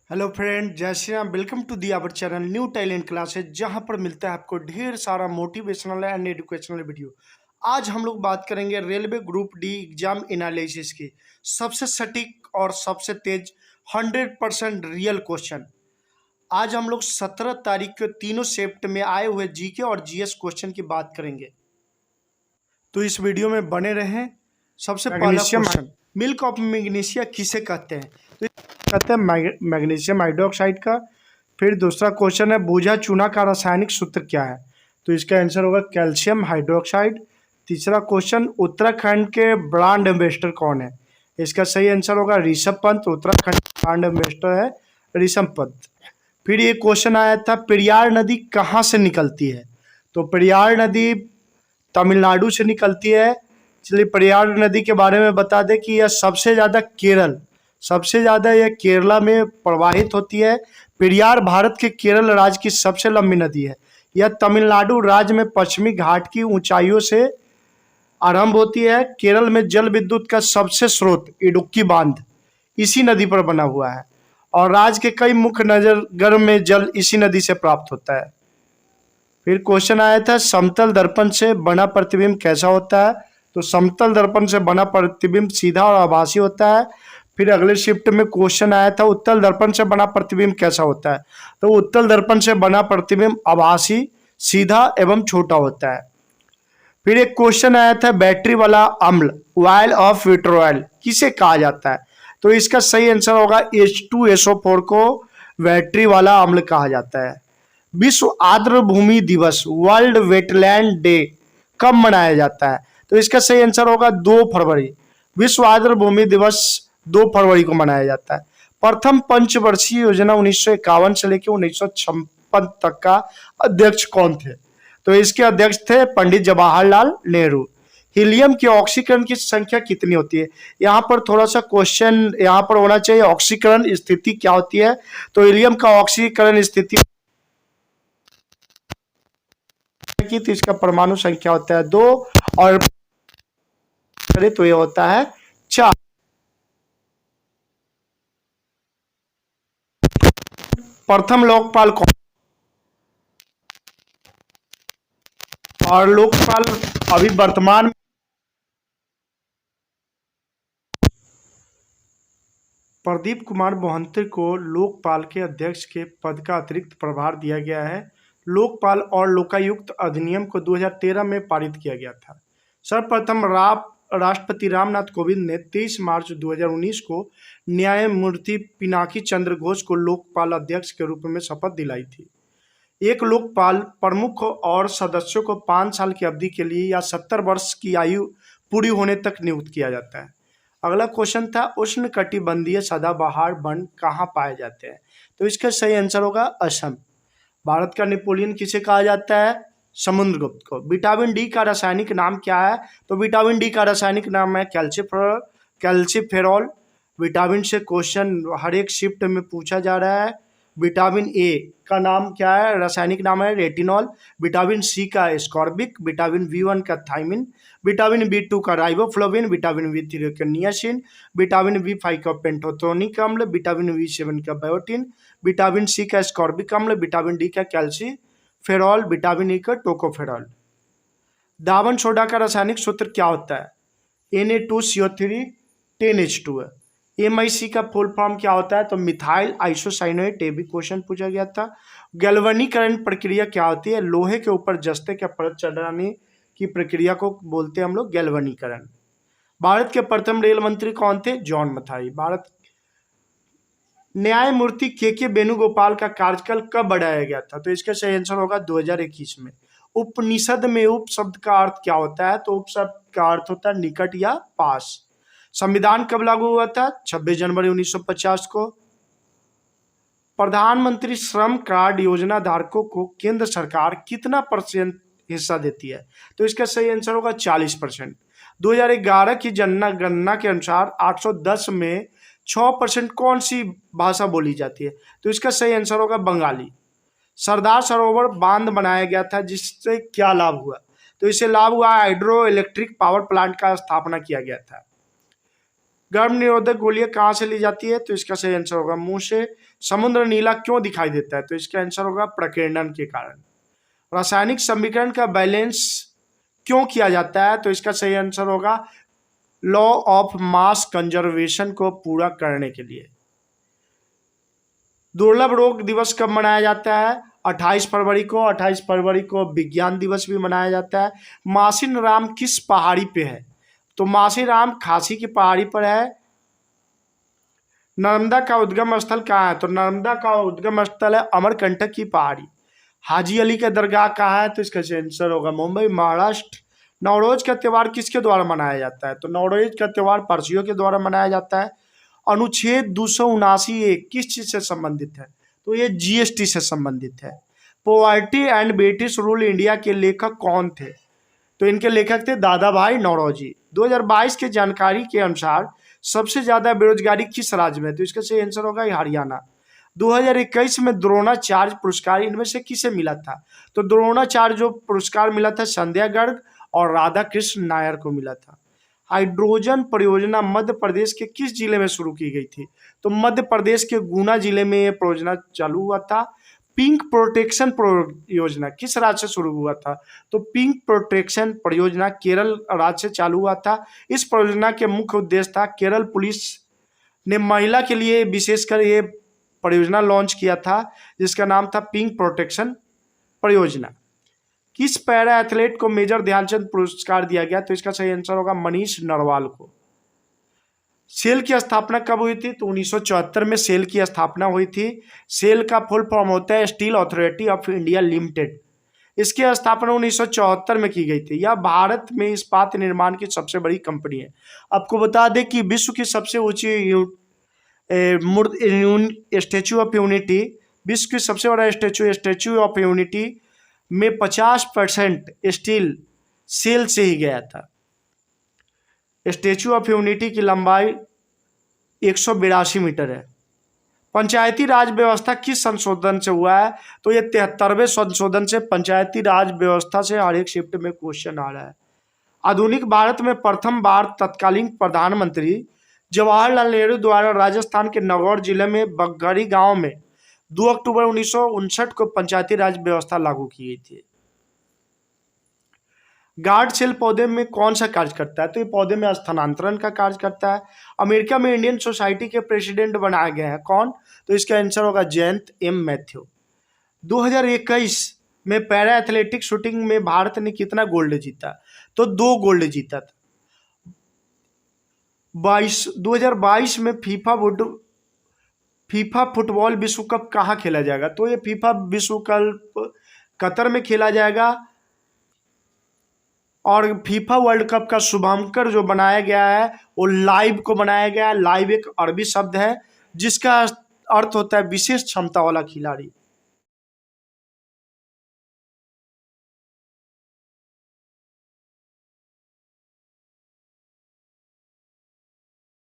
Hello friend, जय Shri Ram. Welcome to the our channel new talent classes, जहां पर मिलता है आपको ढेर सारा मोटिवेशनल एंड एजुकेशनल वीडियो। आज हम लोग बात करेंगे railway group D exam analysis की। सबसे सटीक और सबसे तेज 100% रियल क्वेश्चन। आज हम लोग 17 तारीख को तीनों शिफ्ट में आए हुए जीके और जीएस क्वेश्चन की बात करेंगे, तो इस वीडियो में बने रहें। सबसे पहला क्वेश्चन, मिल्क ऑफ मैग्नीशिया किसे कहते हैं? तो कहते हैं मैग्नीशियम हाइड्रोक्साइड का। फिर दूसरा क्वेश्चन है, बूझा चूना का रासायनिक सूत्र क्या है? तो इसका आंसर होगा कैल्शियम हाइड्रोक्साइड। तीसरा क्वेश्चन, उत्तराखंड के ब्रांड एम्बेसडर कौन है? इसका सही आंसर होगा ऋषभ पंत। उत्तराखंड ब्रांड एम्बेसडर है ऋषभ पंत। फिर ये क्वेश्चन आया था, पेरियार नदी कहाँ से निकलती है? तो पेरियार नदी तमिलनाडु से निकलती है। चलिए पेरियार नदी के बारे में बता दें कि यह सबसे ज़्यादा यह केरला में प्रवाहित होती है। पेरियार भारत के केरल राज्य की सबसे लंबी नदी है। यह तमिलनाडु राज्य में पश्चिमी घाट की ऊंचाइयों से आरंभ होती है। केरल में जल विद्युत का सबसे स्रोत इडुक्की बांध इसी नदी पर बना हुआ है, और राज्य के कई मुख्य नगर में जल इसी नदी से प्राप्त होता है। फिर क्वेश्चन आया था, समतल दर्पण से बना प्रतिबिंब कैसा होता है? तो समतल दर्पण से बना प्रतिबिंब सीधा और आभासी होता है। फिर अगले शिफ्ट में क्वेश्चन आया था, उत्तल दर्पण से बना प्रतिबिंब कैसा होता है? तो उत्तल दर्पण से बना प्रतिबिंब आभासी, सीधा एवं छोटा होता है। फिर एक क्वेश्चन आया था, बैटरी वाला अम्ल ऑयल ऑफ विट्रोल किसे कहा जाता है? तो इसका सही आंसर होगा H2SO4 को बैटरी वाला अम्ल कहा जाता है। विश्व आर्द्र भूमि दिवस वर्ल्ड वेटलैंड डे कब मनाया जाता है? तो इसका सही आंसर होगा 2 फरवरी। विश्व आर्द्र भूमि दिवस 2 फरवरी को मनाया जाता है। प्रथम पंचवर्षीय योजना 1951 से लेकर 1956 तक का अध्यक्ष कौन थे? तो इसके अध्यक्ष थे पंडित जवाहरलाल नेहरू। हीलियम की ऑक्सीकरण की संख्या कितनी होती है? यहाँ पर थोड़ा सा क्वेश्चन यहाँ पर होना चाहिए, ऑक्सीकरण स्थिति क्या होती है? तो हीलियम का ऑक्सीकरण स्थिति की, तो इसका परमाणु संख्या होता है 2, और तो ये होता है 4। प्रथम लोकपाल कौन? और लोकपाल अभी वर्तमान प्रदीप कुमार मोहंती को लोकपाल के अध्यक्ष के पद का अतिरिक्त प्रभार दिया गया है। लोकपाल और लोकायुक्त अधिनियम को 2013 में पारित किया गया था। सर्वप्रथम राष्ट्रपति रामनाथ कोविंद ने 23 मार्च 2019 को न्यायमूर्ति पिनाकी चंद्र घोष को लोकपाल अध्यक्ष के रूप में शपथ दिलाई थी। एक लोकपाल प्रमुख और सदस्यों को 5 साल की अवधि के लिए या 70 वर्ष की आयु पूरी होने तक नियुक्त किया जाता है। अगला क्वेश्चन था, उष्णकटिबंधीय सदाबहार वन कहाँ पाए जाते हैं? तो इसका सही आंसर होगा असम। भारत का नेपोलियन किसे कहा जाता है? समुद्रगुप्त को। विटामिन डी का रासायनिक नाम क्या है? तो विटामिन डी का रासायनिक नाम है कैल्सीफेरॉल। विटामिन से क्वेश्चन हर एक शिफ्ट में पूछा जा रहा है। विटामिन ए का नाम क्या है? रासायनिक नाम है रेटिनॉल। विटामिन सी का एस्कॉर्बिक। विटामिन B1 का थायमिन। विटामिन B2 का राइबोफ्लोविन। विटामिन B3 का नियासिन। विटामिन B5 का पेंटोथेनिक अम्ल। विटामिन B7 का बायोटिन। विटामिन सी का एस्कॉर्बिक अम्ल। विटामिन डी का कैल्सीफेरॉल। विटामिन ई का टोकोफेरॉल। दावन सोडा का रासायनिक सूत्र क्या होता है? Na2CO3 10H2 है। MIC का फुल फॉर्म क्या होता है? तो मिथाइल आइसोसाइनेट। ये भी क्वेश्चन पूछा गया था। गैल्वेनीकरण प्रक्रिया क्या होती है? लोहे के ऊपर जस्ते का परत चढ़ाने की प्रक्रिया को बोलते हैं हम लोग गैल्वेनीकरण। भारत के प्रथम रेल मंत्री कौन थे? जॉन मथाई। भारत न्यायमूर्ति के वेणुगोपाल का कार्यकाल कब बढ़ाया गया था? तो इसका सही आंसर होगा 2021 में। उपनिषद में उप शब्द का अर्थ क्या होता है? तो उप शब्द का अर्थ होता है निकट या पास। संविधान कब लागू हुआ था? 26 जनवरी 1950 को। प्रधानमंत्री श्रम कार्ड योजना धारकों को केंद्र सरकार कितना % हिस्सा देती है? तो इसका सही आंसर होगा 40%। 2011 की जनगणना के अनुसार 810 में 6% कौन सी भाषा बोली जाती है? तो इसका सही आंसर होगा बंगाली। सरदार सरोवर बांध बनाया गया था, जिससे क्या लाभ हुआ? तो इससे लाभ हुआ हाइड्रो इलेक्ट्रिक पावर प्लांट का स्थापना किया गया था। गर्भ निरोधक गोलियां कहाँ से ली जाती है? तो इसका सही आंसर होगा मुंह से। समुद्र नीला क्यों दिखाई देता है? तो इसका आंसर होगा प्रकीर्णन के कारण। रासायनिक समीकरण का बैलेंस क्यों किया जाता है? तो इसका सही आंसर होगा लॉ ऑफ मास कंजर्वेशन को पूरा करने के लिए। दुर्लभ रोग दिवस कब मनाया जाता है? 28 फरवरी को। 28 फरवरी को विज्ञान दिवस भी मनाया जाता है। मासिन राम किस पहाड़ी पे है? तो मासिन राम खासी की पहाड़ी पर है। नर्मदा का उद्गम स्थल कहाँ है? तो नर्मदा का उद्गम स्थल है अमरकंटक की पहाड़ी। हाजी अली का दरगाह कहाँ है? तो इसका आंसर होगा मुंबई, महाराष्ट्र। नवरोज का त्यौहार किसके द्वारा मनाया जाता है? तो नवरोज का त्यौहार पारसियों के द्वारा मनाया जाता है। अनुच्छेद 279 किस चीज से संबंधित है? तो ये जीएसटी से संबंधित है। Poverty and British rule India के लेखक कौन थे? तो इनके लेखक थे दादा भाई नौरोजी। 2022 की जानकारी के अनुसार सबसे ज्यादा बेरोजगारी किस राज्य में? तो इसका सही आंसर होगा हरियाणा। 2021 में द्रोणाचार्य पुरस्कार इनमें से किसे मिला था? तो द्रोणाचार्य जो पुरस्कार मिला था संध्या गर्ग और राधा कृष्ण नायर को मिला था। हाइड्रोजन परियोजना मध्य प्रदेश के किस जिले में शुरू की गई थी? तो मध्य प्रदेश के गुना जिले में यह परियोजना चालू हुआ था। पिंक प्रोटेक्शन परियोजना किस राज्य से शुरू हुआ था? तो पिंक प्रोटेक्शन परियोजना केरल राज्य से चालू हुआ था। इस परियोजना के मुख्य उद्देश्य था केरल पुलिस ने महिला के लिए विशेषकर ये परियोजना लॉन्च किया था जिसका नाम था पिंक प्रोटेक्शन परियोजना। किस पैरा एथलीट को मेजर ध्यानचंद पुरस्कार दिया गया? तो इसका सही आंसर होगा मनीष नरवाल को। सेल की स्थापना कब हुई थी? तो 1974 में सेल की स्थापना हुई थी। सेल का फुल फॉर्म होता है steel authority of India limited. इसकी स्थापना 1974 में की गई थी। यह भारत में इस्पात निर्माण की सबसे बड़ी कंपनी है। आपको बता दें कि विश्व की सबसे ऊंची स्टैचू ऑफ यूनिटी, विश्व की सबसे बड़ा स्टैचू ऑफ यूनिटी में 50% स्टील सेल से ही गया था। स्टैचू ऑफ यूनिटी की लंबाई 182 मीटर है। पंचायती राज व्यवस्था किस संशोधन से हुआ है? तो ये 73वें संशोधन से पंचायती राज व्यवस्था से हर एक शिफ्ट में क्वेश्चन आ रहा है। आधुनिक भारत में प्रथम बार तत्कालीन प्रधानमंत्री जवाहरलाल नेहरू द्वारा राजस्थान के नागौर जिले में बगघरी गांव में 2 अक्टूबर 1959 को पंचायती राज व्यवस्था लागू की गई थी। गार्ड सेल पौधे में कौन सा कार्य करता है? तो ये पौधे में स्थानांतरण का कार्य करता है। अमेरिका में इंडियन सोसाइटी के प्रेसिडेंट बनाए गए हैं कौन? तो इसका आंसर होगा जयंत एम मैथ्यू। 2021 में पैरा एथलेटिक शूटिंग में भारत ने कितना गोल्ड जीता? तो 2 गोल्ड जीता था। 2022 में फीफा फुटबॉल विश्व कप कहाँ खेला जाएगा? तो ये फीफा विश्व कप कतर में खेला जाएगा। और फीफा वर्ल्ड कप का शुभांकर जो बनाया गया है वो लाइव को बनाया गया है। लाइव एक अरबी शब्द है जिसका अर्थ होता है विशेष क्षमता वाला खिलाड़ी।